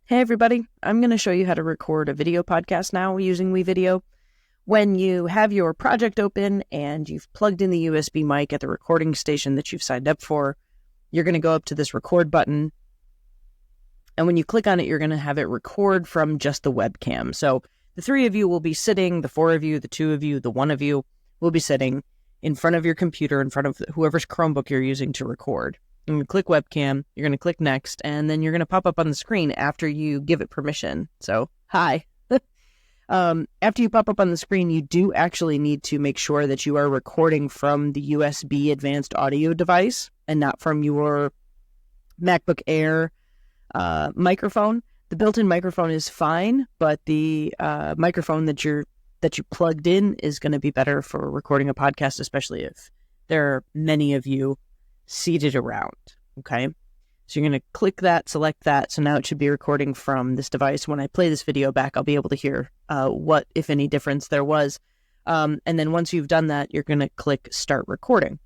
Hey everybody, I'm going to show you how to record a video podcast now using WeVideo. When you have your project open and you've plugged in the USB mic at the recording station that you've signed up for, you're going to go up to this record button. And when you click on it, you're going to have it record from just the webcam. So the three of you will be sitting, the four of you, the two of you, the one of you will be sitting in front of your computer, in front of whoever's Chromebook you're using to record. You're going to click webcam, you're going to click next, and then you're going to pop up on the screen after you give it permission. So, hi. After you pop up on the screen, you do actually need to make sure that you are recording from the USB advanced audio device and not from your MacBook Air microphone. The built-in microphone is fine, but the microphone that you plugged in is going to be better for recording a podcast, especially if there are many of you seated around. Okay, so you're going to click that, select that. So now it should be recording from this device. When I play this video back, I'll be able to hear what, if any, difference there was. And then once you've done that, you're going to click start recording.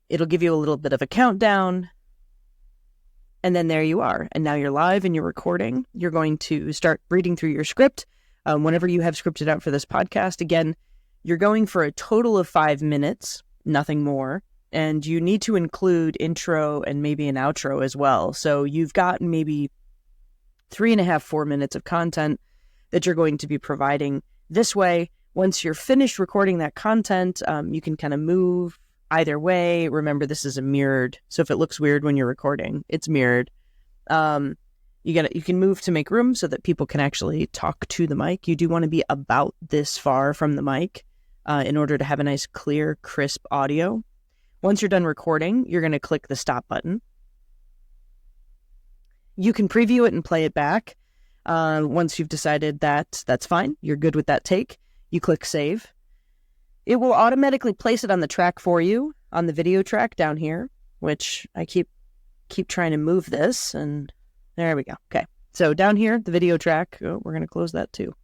It'll give you a little bit of a countdown. And then there you are. And now you're live and you're recording. You're going to start reading through your script. Whenever you have scripted out for this podcast, again, you're going for a total of 5 minutes, nothing more. And you need to include intro and maybe an outro as well. So you've got maybe 3.5, 4 minutes of content that you're going to be providing this way. Once you're finished recording that content, you can kind of move either way. Remember, this is a mirrored. So if it looks weird when you're recording, it's mirrored. You can move to make room so that people can actually talk to the mic. You do want to be about this far from the mic in order to have a nice, clear, crisp audio. Once you're done recording, you're going to click the stop button. You can preview it and play it back. Once you've decided that that's fine, you're good with that take, you click save. It will automatically place it on the track for you, on the video track down here, which I keep trying to move this, and there we go. Okay, so down here, the video track, we're going to close that too.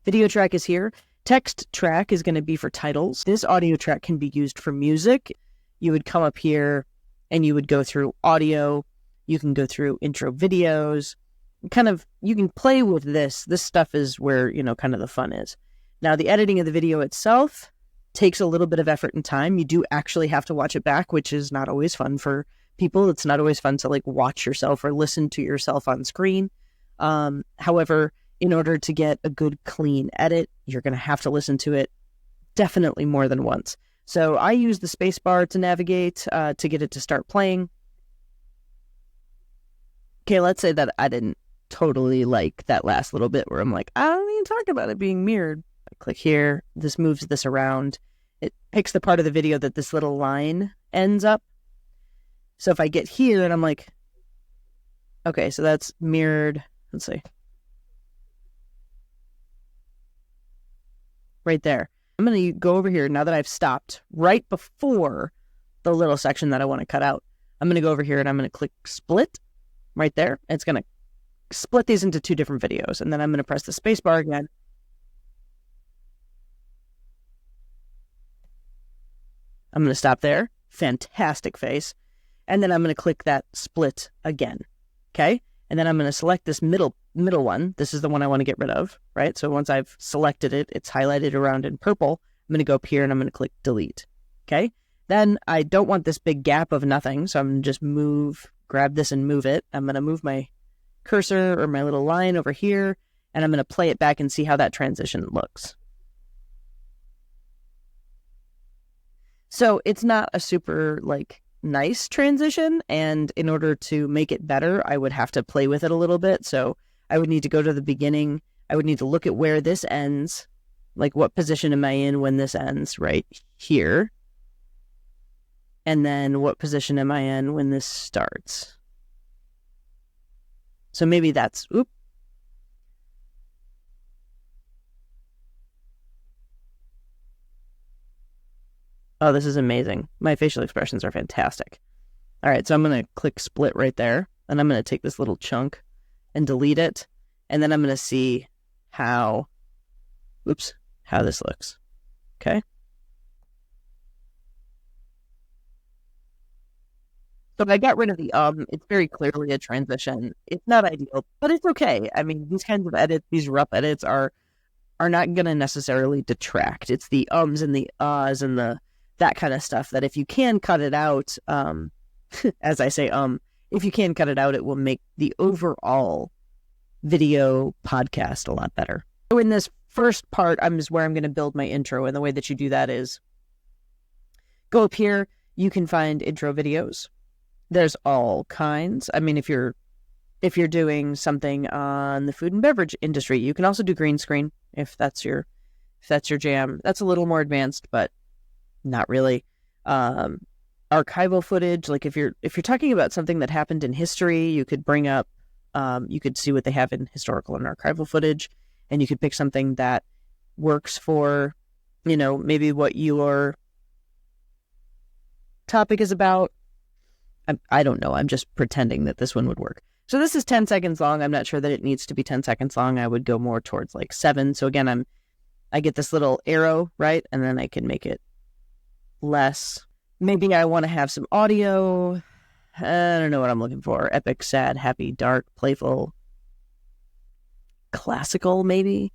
Video track is here. Text track is going to be for titles. This audio track can be used for music. You would come up here and you would go through audio. You can go through intro videos. You can play with this. This stuff is where, kind of the fun is. Now, the editing of the video itself takes a little bit of effort and time. You do actually have to watch it back, which is not always fun for people. It's not always fun to watch yourself or listen to yourself on screen. However, in order to get a good, clean edit, you're going to have to listen to it definitely more than once. So I use the space bar to navigate, to get it to start playing. Okay, let's say that I didn't totally like that last little bit where I'm like, I don't even talk about it being mirrored. I click here. This moves this around. It picks the part of the video that this little line ends up. So if I get here and I'm like, okay, so that's mirrored. Let's see. Right there. I'm going to go over here now that I've stopped right before the little section that I want to cut out. I'm going to go over here and I'm going to click split right there. It's going to split these into 2 different videos. And then I'm going to press the space bar again. I'm going to stop there. Fantastic face. And then I'm going to click that split again. Okay. And then I'm going to select this middle one. This is the one I want to get rid of, right? So once I've selected it, it's highlighted around in purple. I'm going to go up here and I'm going to click delete. Okay. Then I don't want this big gap of nothing. So I'm going to just grab this and move it. I'm going to move my cursor or my little line over here, and I'm going to play it back and see how that transition looks. So it's not a super nice transition, and in order to make it better, I would have to play with it a little bit. So I would need to go to the beginning. I would need to look at where this ends, what position am I in when this ends, right here, and then what position am I in when this starts. So maybe that's, Oh, this is amazing. My facial expressions are fantastic. All right, so I'm going to click split right there, and I'm going to take this little chunk and delete it, and then I'm going to see how this looks. Okay. So I got rid of the It's very clearly a transition. It's not ideal, but it's okay. I mean, these kinds of edits, these rough edits are not going to necessarily detract. It's the ums and the ahs and that kind of stuff that if you can cut it out, as I say, if you can cut it out, it will make the overall video podcast a lot better. So in this first part, is where I'm going to build my intro. And the way that you do that is go up here. You can find intro videos. There's all kinds. I mean, if you're doing something on the food and beverage industry, you can also do green screen if that's your jam. That's a little more advanced, but not really. Archival footage, like if you're talking about something that happened in history, you could bring up, you could see what they have in historical and archival footage, and you could pick something that works for, maybe what your topic is about. I don't know. I'm just pretending that this one would work. So this is 10 seconds long. I'm not sure that it needs to be 10 seconds long. I would go more towards like 7. So again, I get this little arrow, right? And then I can make it less. Maybe I want to have some audio. I don't know what I'm looking for. Epic, sad, happy, dark, playful, classical, maybe.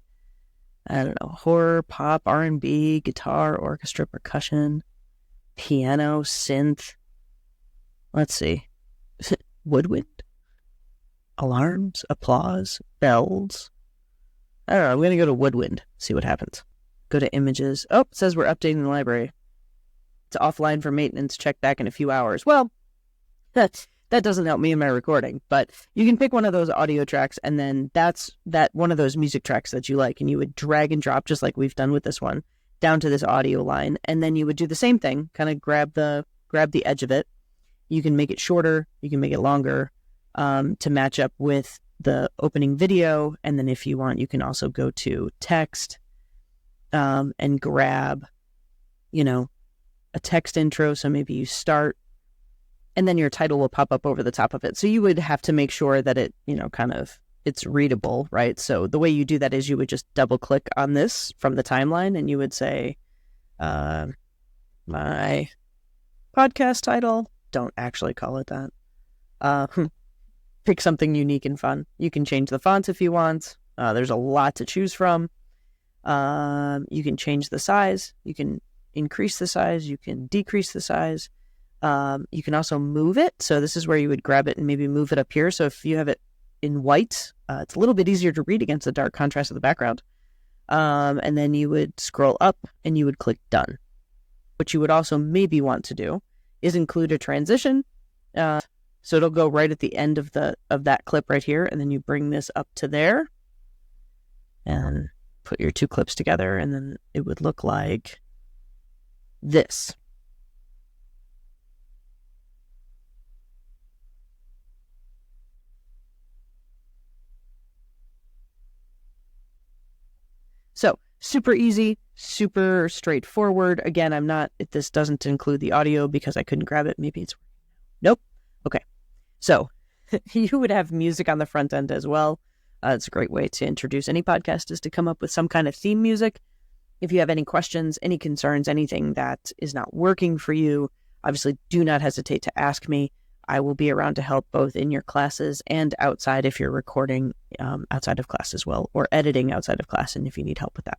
I don't know. Horror, pop, R&B, guitar, orchestra, percussion, piano, synth. Let's see. Woodwind? Alarms, applause, bells. I don't know. I'm going to go to woodwind, see what happens. Go to images. Oh, it says we're updating the library. It's offline for maintenance. Check back in a few hours. Well, that doesn't help me in my recording, but you can pick one of those audio tracks, and then that's one of those music tracks that you like, and you would drag and drop, just like we've done with this one, down to this audio line, and then you would do the same thing, kind of grab the edge of it. You can make it shorter, you can make it longer, to match up with the opening video. And then if you want, you can also go to text, and grab, a text intro. So maybe you start, and then your title will pop up over the top of it. So you would have to make sure that it, it's readable, right? So the way you do that is you would just double click on this from the timeline, and you would say, my podcast title. Don't actually call it that. Pick something unique and fun. You can change the fonts if you want. There's a lot to choose from. You can change the size. You can increase the size. You can decrease the size. You can also move it. So this is where you would grab it and maybe move it up here. So if you have it in white, it's a little bit easier to read against the dark contrast of the background. And then you would scroll up and you would click done. What you would also maybe want to do is include a transition. So it'll go right at the end of that clip right here, and then you bring this up to there and put your two clips together, and then it would look like this. So super easy, super straightforward. Again, this doesn't include the audio because I couldn't grab it. Maybe it's, nope. Okay. So you would have music on the front end as well. It's a great way to introduce any podcast, is to come up with some kind of theme music. If you have any questions, any concerns, anything that is not working for you, obviously do not hesitate to ask me. I will be around to help both in your classes and outside if you're recording outside of class as well, or editing outside of class, and if you need help with that.